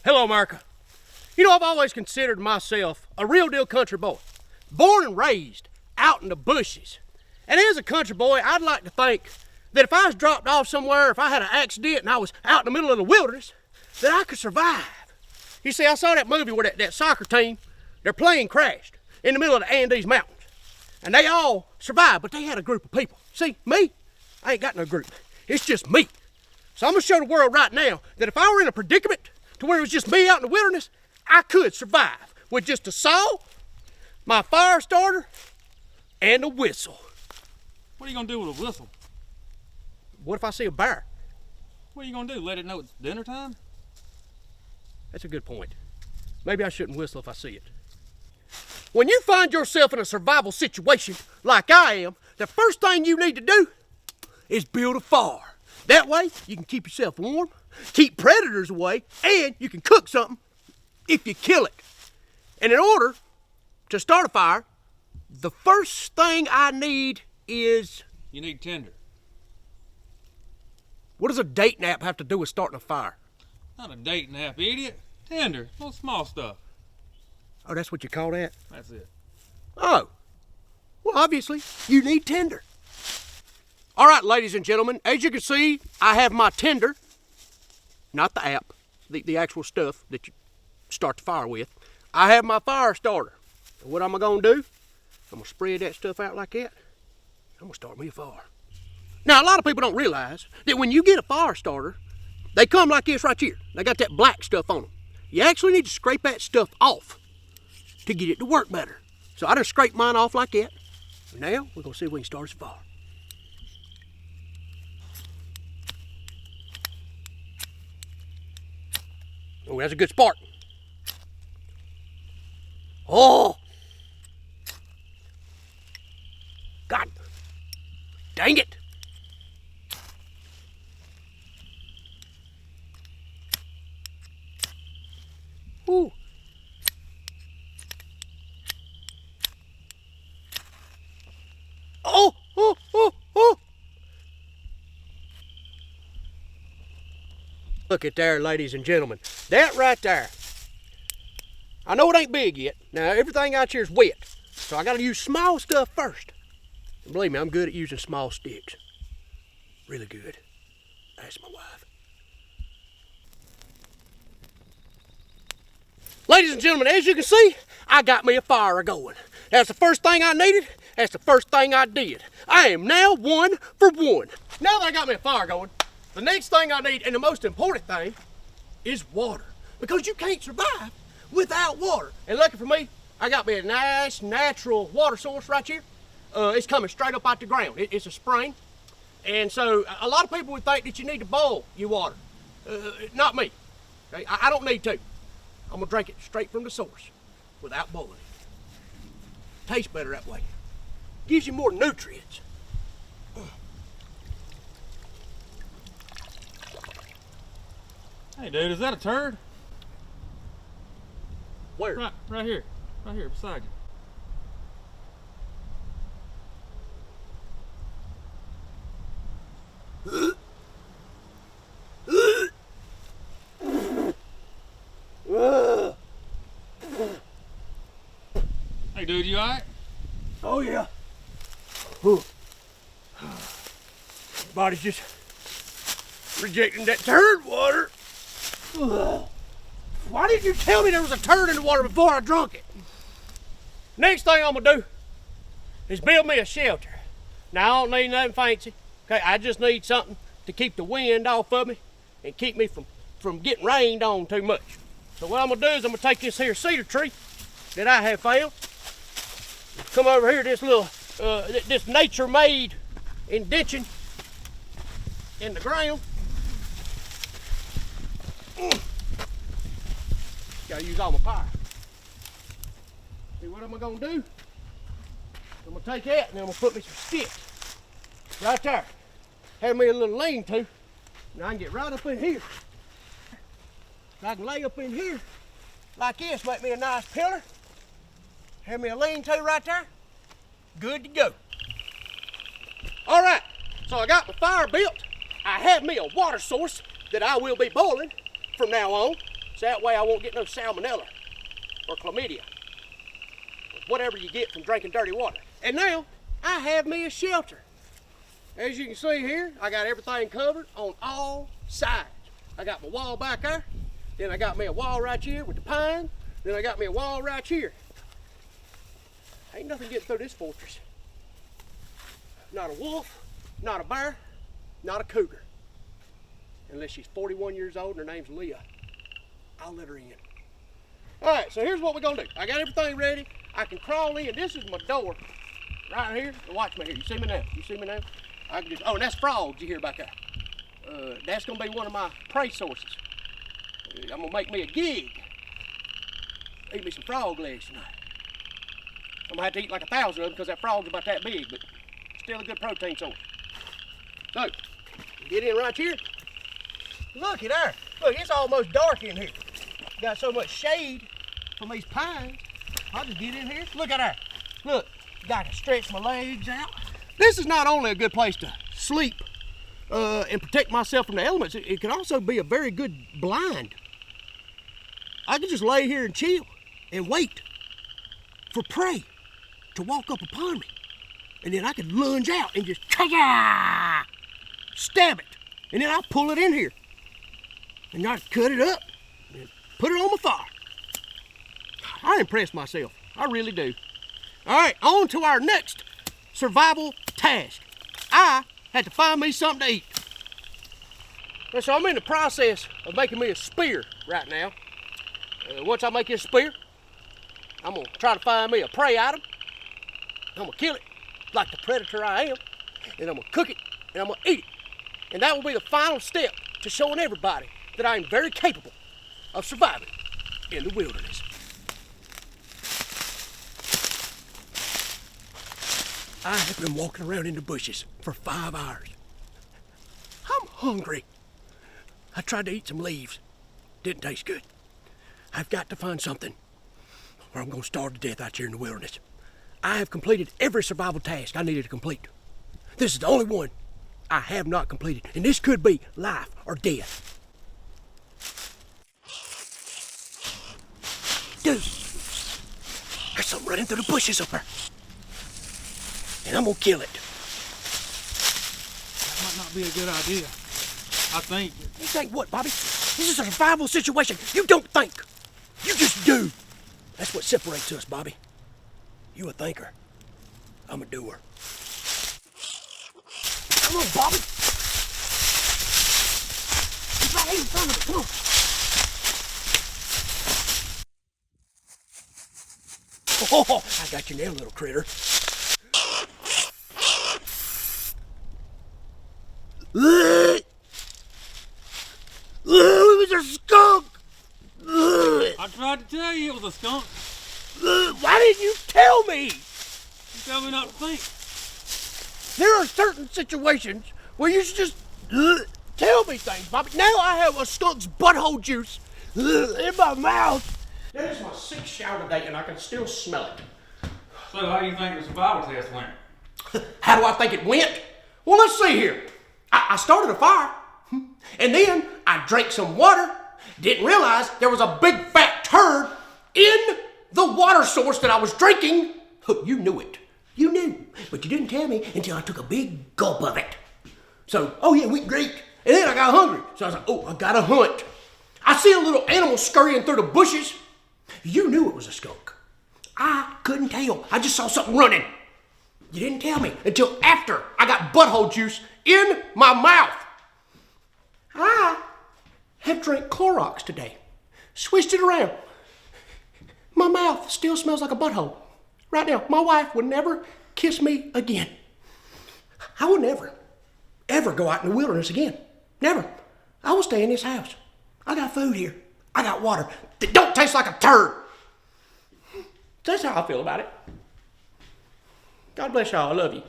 Hello, America. You know, I've always considered myself a real deal country boy, born and raised out in the bushes. And as a country boy, I'd like to think that if I was dropped off somewhere, if I had an accident and I was out in the middle of the wilderness, that I could survive. You see, I saw that movie where that soccer team, their plane crashed in the middle of the Andes Mountains. And they all survived, but they had a group of people. See, me, I ain't got no group. It's just me. So I'm gonna show the world right now that if I were in a predicament to where it was just me out in the wilderness, I could survive with just a saw, my fire starter, and a whistle. What are you gonna do with a whistle? What if I see a bear? What are you gonna do? Let it know it's dinner time? That's a good point. Maybe I shouldn't whistle if I see it. When you find yourself in a survival situation like I am, the first thing you need to do is build a fire. That way, you can keep yourself warm, keep predators away, and you can cook something if you kill it. And in order to start a fire, the first thing I need is... You need tinder. What does a date nap have to do with starting a fire? Not a date nap, idiot. Tinder. Little small stuff. Oh, that's what you call that? That's it. Oh. Well, obviously, you need tinder. All right, ladies and gentlemen, as you can see, I have my tinder, not the app, the actual stuff that you start the fire with. I have my fire starter. And what am I gonna do? I'm gonna spread that stuff out like that. I'm gonna start me a fire. Now, a lot of people don't realize that when you get a fire starter, they come like this right here. They got that black stuff on them. You actually need to scrape that stuff off to get it to work better. So I just scraped mine off like that. Now, we're gonna see if we can start this fire. Oh, that's a good spark. Oh! God dang it! Ooh. Oh, oh, oh, oh. Look at there, ladies and gentlemen. That right there. I know it ain't big yet. Now, everything out here is wet. So I gotta use small stuff first. And believe me, I'm good at using small sticks. Really good. That's my wife. Ladies and gentlemen, as you can see, I got me a fire going. That's the first thing I needed. That's the first thing I did. I am now 1 for 1. Now that I got me a fire going, the next thing I need, and the most important thing, is water. Because you can't survive without water. And lucky for me, I got me a nice natural water source right here. It's coming straight up out the ground. It's a spring. And so a lot of people would think that you need to boil your water. Not me. Okay? I don't need to. I'm gonna drink it straight from the source without boiling it. Tastes better that way. Gives you more nutrients. Hey, dude, is that a turd? Where? Right here. Right here beside you. Hey, dude, you alright? Oh, yeah. Whew. Body's just rejecting that turd water. Why didn't you tell me there was a turd in the water before I drunk it? Next thing I'm gonna do is build me a shelter. Now, I don't need nothing fancy. Okay, I just need something to keep the wind off of me and keep me from getting rained on too much. So what I'm gonna do is I'm gonna take this here cedar tree that I have found, come over here, this little, this nature-made indention in the ground. Gotta use all my power. See what am I gonna do? I'm gonna take that and then I'm gonna put me some sticks right there. Have me a little lean-to. Now I can get right up in here. I can lay up in here like this, make me a nice pillar. Have me a lean-to right there. Good to go. All right, so I got my fire built. I have me a water source that I will be boiling from now on. So that way I won't get no salmonella or chlamydia, or whatever you get from drinking dirty water. And now I have me a shelter. As you can see here, I got everything covered on all sides. I got my wall back there, then I got me a wall right here with the pine, then I got me a wall right here. Ain't nothing getting through this fortress. Not a wolf, not a bear, not a cougar. Unless she's 41 years old and her name's Leah. I'll let her in. All right, so here's what we're gonna do. I got everything ready. I can crawl in. This is my door right here. Watch me here. You see me now? You see me now? I can just, oh, and that's frogs you hear back there. That's gonna be one of my prey sources. I'm gonna make me a gig. Eat me some frog legs tonight. I'm gonna have to eat like 1,000 of them because that frog's about that big, but still a good protein source. So, get in right here. Looky there. Look, it's almost dark in here. Got so much shade from these pines. I'll just get in here. Look at that. Look, got to stretch my legs out. This is not only a good place to sleep and protect myself from the elements, it can also be a very good blind. I can just lay here and chill and wait for prey to walk up upon me. And then I can lunge out and just stab it. And then I'll pull it in here. And I cut it up and put it on my fire. I impress myself. I really do. All right, on to our next survival task. I had to find me something to eat. And so I'm in the process of making me a spear right now. Once I make this spear, I'm gonna try to find me a prey item. I'm gonna kill it like the predator I am. And I'm gonna cook it and I'm gonna eat it. And that will be the final step to showing everybody that I am very capable of surviving in the wilderness. I have been walking around in the bushes for 5 hours. I'm hungry. I tried to eat some leaves. Didn't taste good. I've got to find something or I'm gonna starve to death out here in the wilderness. I have completed every survival task I needed to complete. This is the only one I have not completed, and this could be life or death. Dude, there's something running through the bushes up there. And I'm gonna kill it. That might not be a good idea. I think. You think what, Bobby? This is a survival situation. You don't think. You just do. That's what separates us, Bobby. You a thinker. I'm a doer. Come on, Bobby. He's right here in front of me. Come on. Oh, I got you now, little critter. It was a skunk. I tried to tell you it was a skunk. Why didn't you tell me? You tell me not to think. There are certain situations where you should just tell me things, Bobby. Now I have a skunk's butthole juice in my mouth. That is my 6th shower today, and I can still smell it. So how do you think the survival test went? How do I think it went? Well, let's see here. I started a fire, and then I drank some water. Didn't realize there was a big fat turd in the water source that I was drinking. You knew it. You knew, but you didn't tell me until I took a big gulp of it. So, oh yeah, we great. And then I got hungry. So I was like, oh, I gotta hunt. I see a little animal scurrying through the bushes. You knew it was a skunk. I couldn't tell. I just saw something running. You didn't tell me until after I got butthole juice in my mouth. I have drank Clorox today. Switched it around. My mouth still smells like a butthole. Right now, my wife would never kiss me again. I will never, ever go out in the wilderness again. Never. I will stay in this house. I got food here. I got water that don't taste like a turd. That's how I feel about it. God bless y'all. I love you.